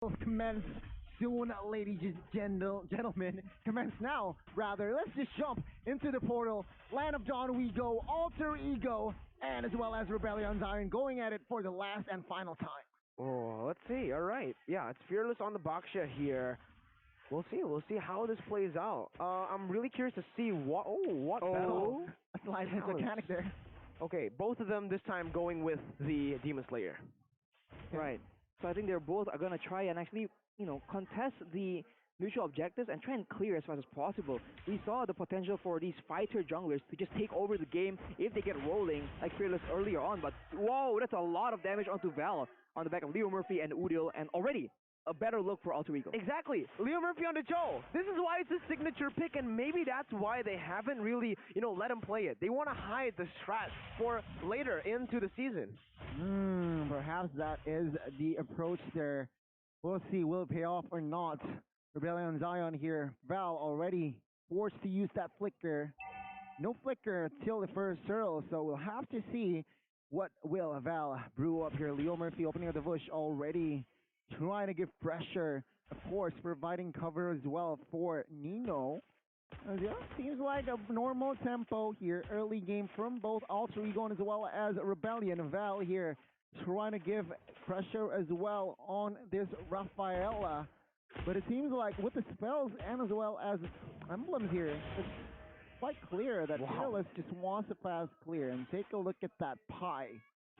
will commence soon, ladies and gentlemen. Commence now, rather. Let's just jump into the portal. Land of Dawn we go, Alter Ego, and as well as Rebellion Zion going at it for the last and final time. Oh, let's see. All right. Yeah, it's Fearless on the Baksha here. We'll see. We'll see how this plays out. I'm really curious to see what battle. A slight mechanic there. Okay, both of them this time going with the Demon Slayer. Right. So I think they're both are gonna try and actually, contest the mutual objectives and try and clear as fast as possible. We saw the potential for these fighter junglers to just take over the game if they get rolling, like Fearless earlier on. But whoa, that's a lot of damage onto Val on the back of Leo Murphy and Udil, and already a better look for Alter Ego. Exactly. Leo Murphy on the Joe. This is why it's a signature pick, and maybe that's why they haven't really, let him play it. They want to hide the strat for later into the season. Perhaps that is the approach there. We'll see, will it pay off or not? Rebellion Zion here. Val already forced to use that flicker. No flicker till the first turtle, so we'll have to see what will Val brew up here. Leo Murphy opening up the bush already, trying to give pressure, of course, providing cover as well for Nino. Yeah, seems like a normal tempo here. Early game from both Alter Ego as well as Rebellion. Val here trying to give pressure as well on this Rafaela. But it seems like with the spells and as well as emblems here, it's quite clear that Fearless just wants to pass clear. And take a look at that pie.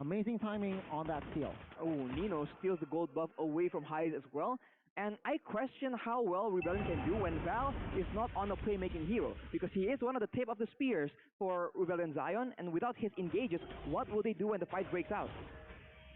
Amazing timing on that steal. Oh, Nino steals the gold buff away from Highs as well. And I question how well Rebellion can do when Val is not on a playmaking hero, because he is one of the tip of the spears for Rebellion Zion, and without his engages, what will they do when the fight breaks out?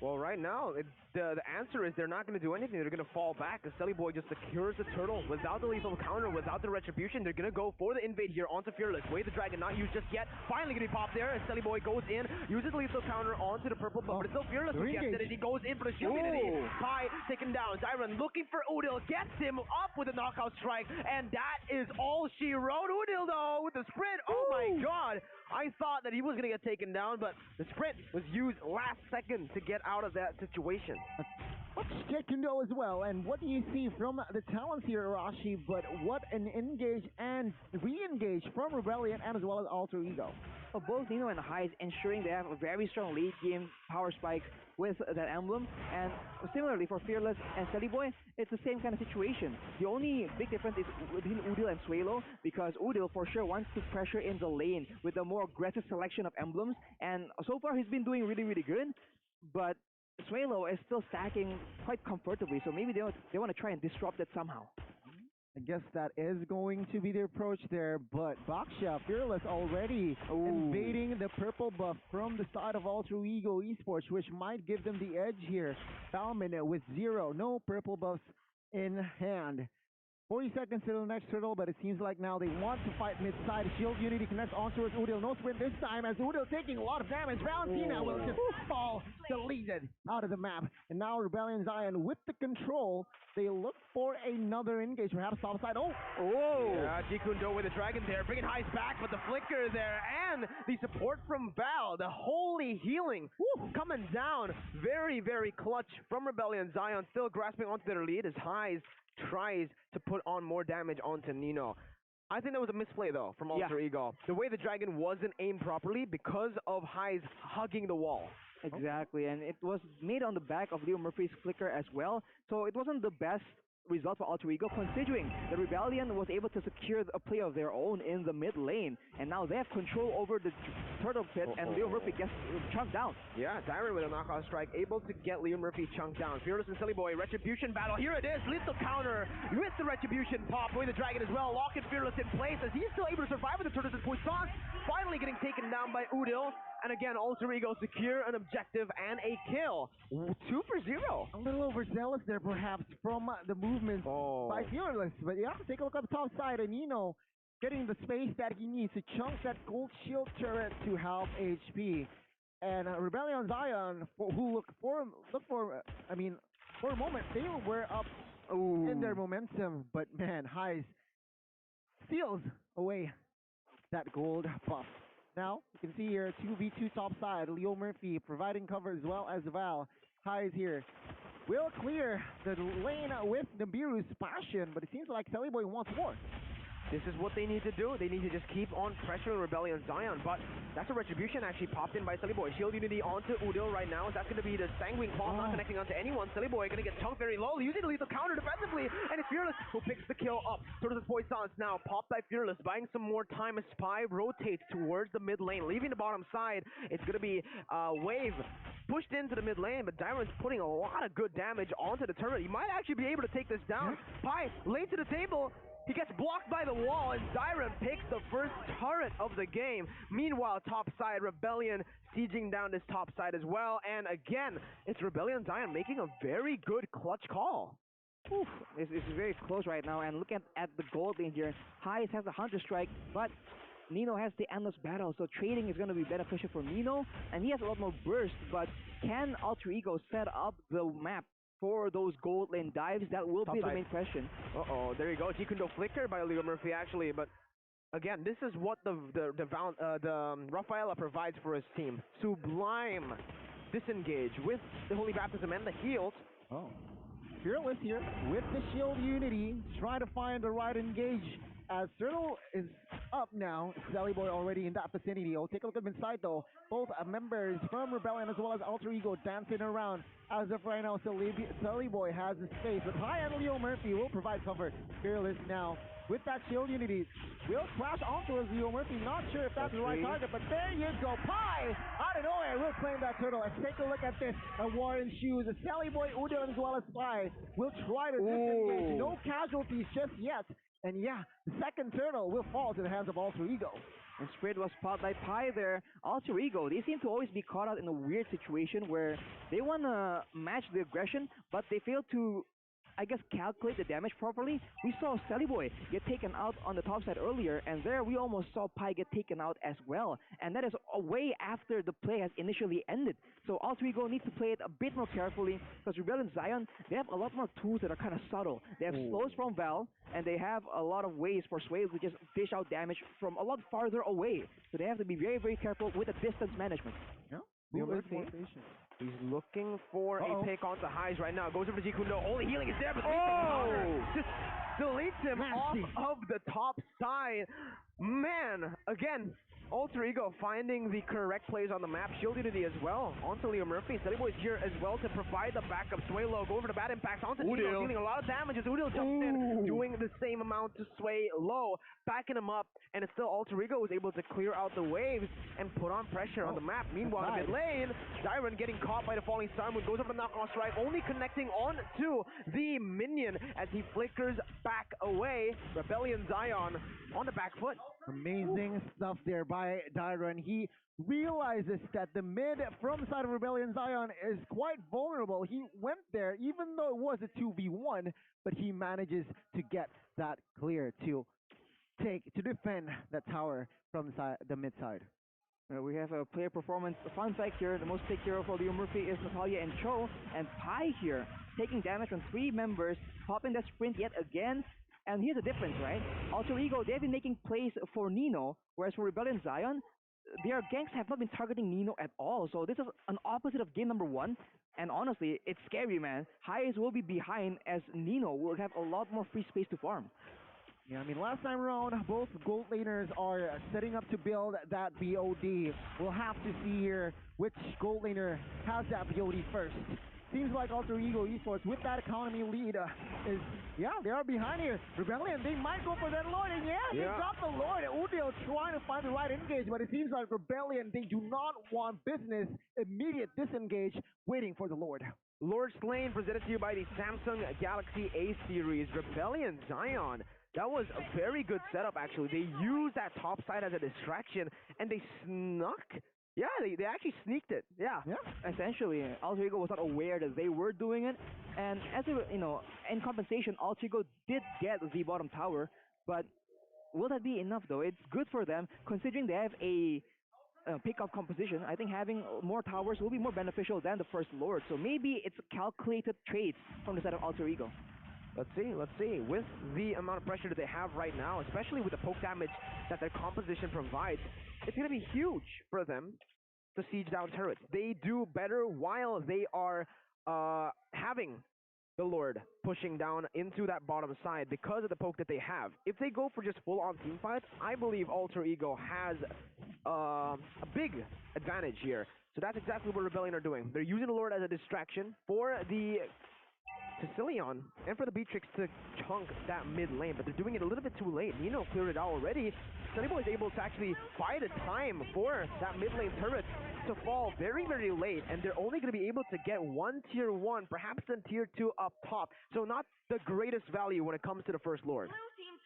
Well, right now, the answer is they're not going to do anything. They're going to fall back. The Selly Boy just secures the turtle without the lethal counter, without the retribution. They're going to go for the invade here onto Fearless. Wave the Dragon not used just yet. Finally going to be popped there. And Selly Boy goes in, uses the lethal counter onto the purple, but it's still Fearless who gets it as he goes in for the humidity. Pie taken down. Dyron looking for Udil, gets him up with a knockout strike, and that is all she wrote. Udil, though, with the sprint. Oh my god. I thought that he was going to get taken down, but the sprint was used last second to get out of that situation. Let's check Indo as well, and what do you see from the talents here, Arashi? But what an engage and re-engage from Rebellion and as well as Alter Ego. Both Nino and Highs ensuring they have a very strong late game power spike with that emblem, and similarly for Fearless and Selly Boy, it's the same kind of situation. The only big difference is between Udil and Suelo, because Udil for sure wants to pressure in the lane with a more aggressive selection of emblems, and so far he's been doing really, really good, but Suelo is still stacking quite comfortably, so maybe they want to try and disrupt it somehow. I guess that is going to be the approach there, but Baksha, Fearless already invading the purple buff from the side of Alter Ego Esports, which might give them the edge here. Balmin with 0, no purple buffs in hand. 40 seconds to the next turtle, but it seems like now they want to fight mid-side. Shield Unity connects onto Udil. No sprint this time as Udil taking a lot of damage. Valentina will just fall deleted out of the map. And now Rebellion Zion with the control. They look for another engage, perhaps topside. Yeah, Jikundo with the dragon there, bringing Highs back, but the flicker there, and the support from Val, the holy healing, coming down. Very, very clutch from Rebellion Zion, still grasping onto their lead as Highs tries to put on more damage onto Nino. I think that was a misplay, though, from Alter Ego. The way the dragon wasn't aimed properly because of Highs hugging the wall. Exactly, and it was made on the back of Leo Murphy's flicker as well, so it wasn't the best result for Alter Ego, considering the Rebellion was able to secure a play of their own in the mid lane, and now they have control over the turtle pit, and Leo Murphy gets chunked down. Yeah, Dyron with a knockout strike, able to get Leo Murphy chunked down. Fearless and Selly Boy, retribution battle, here it is, lethal counter with the retribution pop, with the dragon as well, locking Fearless in place as he's still able to survive with the turtles and Poisson, finally getting taken down by Udil. And again, Alter Ego secure an objective and a kill. 2 for 0. A little overzealous there, perhaps, from the movement by Fearless. But yeah, take a look at the top side. And Nino getting the space that he needs to chunk that gold shield turret to half HP. And Rebellion Zion, who for a moment, they were up in their momentum. But man, Highs steals away that gold buff. Now, you can see here, 2v2 top side, Leo Murphy providing cover as well as Val. Highs here, will clear the lane with Nibiru's passion, but it seems like Boy wants more. This is what they need to do. They need to just keep on pressuring Rebellion Zion, but that's a retribution actually popped in by Boy. Shield Unity onto Udil right now. That's going to be the Sanguine Claw, not connecting onto anyone. Boy going to get chunked very low, using the lethal counter defensively, and it's Fearless who picks the kill up. Towards the Poisons now, popped by Fearless, buying some more time as Spy rotates towards the mid lane, leaving the bottom side. It's going to be Wave pushed into the mid lane, but Dyron's putting a lot of good damage onto the turret. He might actually be able to take this down. Pi late to the table. He gets blocked by the wall, and Dyron picks the first turret of the game. Meanwhile, top side, Rebellion sieging down this top side as well. And again, it's Rebellion Zion making a very good clutch call. Oof, it's very close right now. And look at the gold lane here. Highs has the Hunter Strike, but Nino has the Endless Battle, so trading is going to be beneficial for Nino. And he has a lot more burst, but can Alter Ego set up the map for those gold lane dives? That will be the main question. There you go. Jikundo flicker by Leo Murphy actually, but again, this is what the Rafaela provides for his team. Sublime disengage with the Holy Baptism and the heals. Oh, Fearless here with the Shield Unity, trying to find the right engage. As Turtle is up now, Boy already in that vicinity. Oh, take a look at inside though. Both members from Rebellion as well as Alter Ego dancing around. As of right now, Boy has his space, but High and Leo Murphy will provide comfort. Fearless now with that Shield Unity will crash onto his Leo Murphy. Not sure if that's the right target, but there you go. Pi out of nowhere will claim that turtle. And take a look at this. A war in shoes. Boy, Udo, as well as Spy will try to disengage. No casualties just yet. And yeah, the second turtle will fall to the hands of Alter Ego. And Spirit was spotted by Pi there. Alter Ego, they seem to always be caught out in a weird situation where they want to match the aggression, but they fail to, I guess, calculate the damage properly. We saw Boy get taken out on the top side earlier, and there we almost saw Pi get taken out as well. And that is way after the play has initially ended. So Alter Ego needs to play it a bit more carefully, because Rebellion Zion, they have a lot more tools that are kind of subtle. They have slows from Val, and they have a lot of ways for Sway to just dish out damage from a lot farther away. So they have to be very, very careful with the distance management. Yeah. He's looking for a pick onto Highs right now. Goes over to Jikundo. Only healing is there, but just deletes him off of the top side. Man, again, Alter Ego finding the correct plays on the map. Shield Unity as well. Onto Leo Murphy. Boy is here as well to provide the backup. Sway low. Go over to bad impact. Onto Udil. Dealing a lot of damage as Udil jumps in. Doing the same amount to Sway low. Backing him up. And it's still Alter Ego was able to clear out the waves and put on pressure on the map. Meanwhile, in the mid lane, Dyron getting caught by the falling Sun Moon. Goes over the knock-off strike. Only connecting on to the minion as he flickers back away. Rebellion Zion on the back foot. Amazing stuff there by Dyron. He realizes that the mid from side of Rebellion Zion is quite vulnerable. He went there, even though it was a 2v1, but he manages to get that clear to defend that tower from the mid side. We have a player performance. A fun fact here, the most picked hero for Leo Murphy is Natalia and Cho, and Pi here taking damage from 3 members, popping that sprint yet again. And here's the difference, right? Alter Ego, they've been making plays for Nino, whereas for Rebellion Zion, their ganks have not been targeting Nino at all. So this is an opposite of game number 1. And honestly, it's scary, man. Highs will be behind as Nino will have a lot more free space to farm. Yeah, I mean, last time around, both gold laners are setting up to build that BOD. We'll have to see here which gold laner has that BOD first. Seems like Alter Ego Esports with that economy lead they are behind here. Rebellion, they might go for that Lord, and they got the Lord. Udil trying to find the right engage, but it seems like Rebellion, they do not want business, immediate disengage, waiting for the Lord. Lord Slain presented to you by the Samsung Galaxy A series. Rebellion Zion. That was a very good setup, actually. They used that top side as a distraction, and they snuck. Yeah, they actually sneaked it. Yeah. Essentially, Alter Ego was not aware that they were doing it, and as in compensation, Alter Ego did get the bottom tower, but will that be enough though? It's good for them considering they have a pick-up composition. I think having more towers will be more beneficial than the first Lord. So maybe it's calculated trades from the side of Alter Ego. Let's see. With the amount of pressure that they have right now, especially with the poke damage that their composition provides, it's going to be huge for them to siege down turrets. They do better while they are having the Lord pushing down into that bottom side because of the poke that they have. If they go for just full-on team fights, I believe Alter Ego has a big advantage here. So that's exactly what Rebellion are doing. They're using the Lord as a distraction for the Sicilian and for the Beatrix to chunk that mid lane, but they're doing it a little bit too late. Nino cleared it out already. Sunnyboy is able to actually buy the time for that mid lane turret to fall very, very late, and they're only going to be able to get one tier 1, perhaps then tier 2 up top. So not the greatest value when it comes to the first Lord.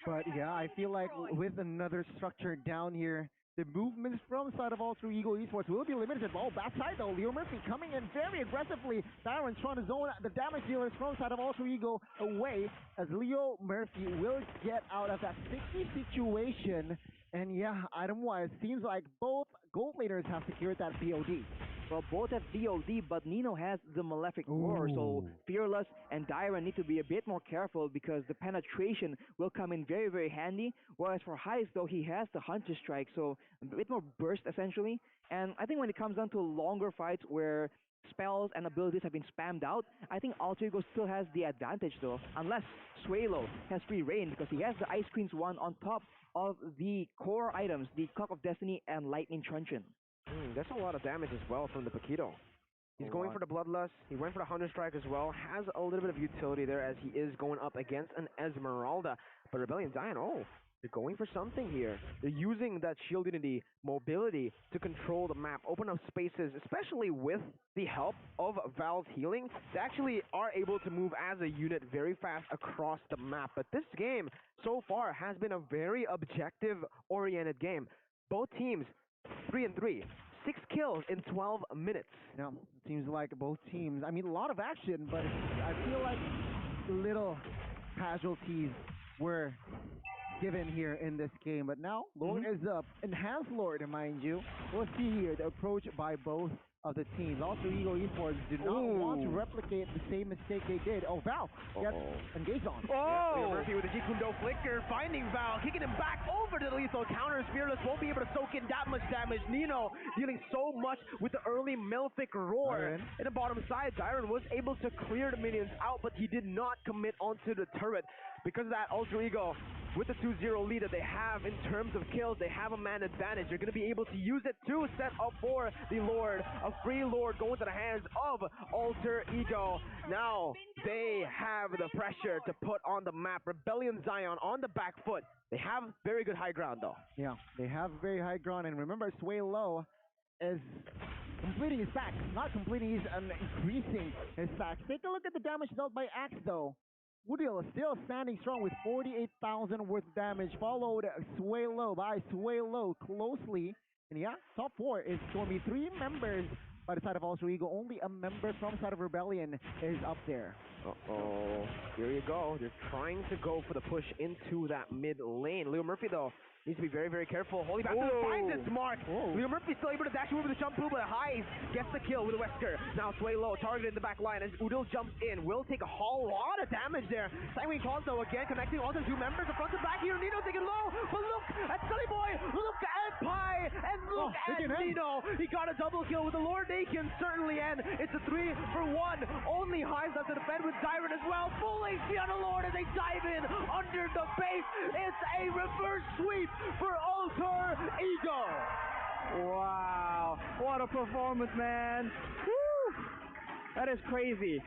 But yeah, I feel like with another structure down here, the movements from side of Alter Ego Esports will be limited. Oh, backside though, Leo Murphy coming in very aggressively. Byron's trying to zone the damage dealers from side of Alter Ego away as Leo Murphy will get out of that sticky situation. And yeah, item-wise, seems like both gold laners have secured that BOD. Well, both have DOD, but Nino has the Malefic Roar, so Fearless and Dyra need to be a bit more careful because the penetration will come in very, very handy. Whereas for Heist, though, he has the Hunter Strike, so a bit more burst, essentially. And I think when it comes down to longer fights where spells and abilities have been spammed out, I think Alter Ego still has the advantage, though, unless Swalo has free reign because he has the Ice Queen's one on top of the core items, the Cup of Destiny and Lightning Truncheon. That's a lot of damage as well from the Paquito. He's going for the Bloodlust. He went for the Hunter Strike as well. Has a little bit of utility there as he is going up against an Esmeralda. But Rebellion Zion, they're going for something here. They're using that Shield Unity mobility to control the map, open up spaces, especially with the help of Val's healing. They actually are able to move as a unit very fast across the map. But this game, so far, has been a very objective-oriented game. Both teams 3-3, 6 kills in 12 minutes. Yeah, it seems like both teams. I mean, a lot of action, but I feel like little casualties were given here in this game. But now, Lord is up. Enhanced Lord, mind you. We'll see here the approach by both of the teams. Also, Ego Esports do not want to replicate the same mistake they did. Oh, Val gets engaged on. Leo Murphy with a Jikundo flicker, finding Val, kicking him back over to the lethal counter. Fearless won't be able to soak in that much damage. Nino dealing so much with the early Malefic Roar. In the bottom side, Dyron was able to clear the minions out, but he did not commit onto the turret. Because of that, Alter Ego, with the 2-0 lead that they have in terms of kills, they have a man advantage. They're going to be able to use it to set up for the Lord. A free Lord going to the hands of Alter Ego. Now they have the pressure to put on the map. Rebellion Zion on the back foot. They have very good high ground though. Yeah, they have very high ground. And remember, Sway Low is completing his stacks. Not completing, he's increasing his stacks. Take a look at the damage dealt by Axe though. Woodhill is still standing strong with 48,000 worth of damage, followed Sway Low by Sway Low closely. And yeah, top 4 is going to be 3 members by the side of Alter Ego. Only a member from the side of Rebellion is up there. Here you go. They're trying to go for the push into that mid lane. Leo Murphy, though, needs to be very, very careful. Holy Bastard finds its mark. Leo Murphy still able to dash over the jump pool, but Heist gets the kill with a Wesker. Now Sway Low, targeted in the back line as Udil jumps in. Will take a whole lot of damage there. Sanguine Claws, though, again connecting also 2 members. The front and back here. Nino taking low, but look at Sully Boy. Look at Pi, and look at Nino. He got a double kill with the Lord. They can certainly end. It's a 3-for-1. Only Heist has to defend with Dyron as well. Full HP on the Lord as they dive in under the base. It's a reverse sweep for Alter Ego. Wow, what a performance, man. Woo! That is crazy.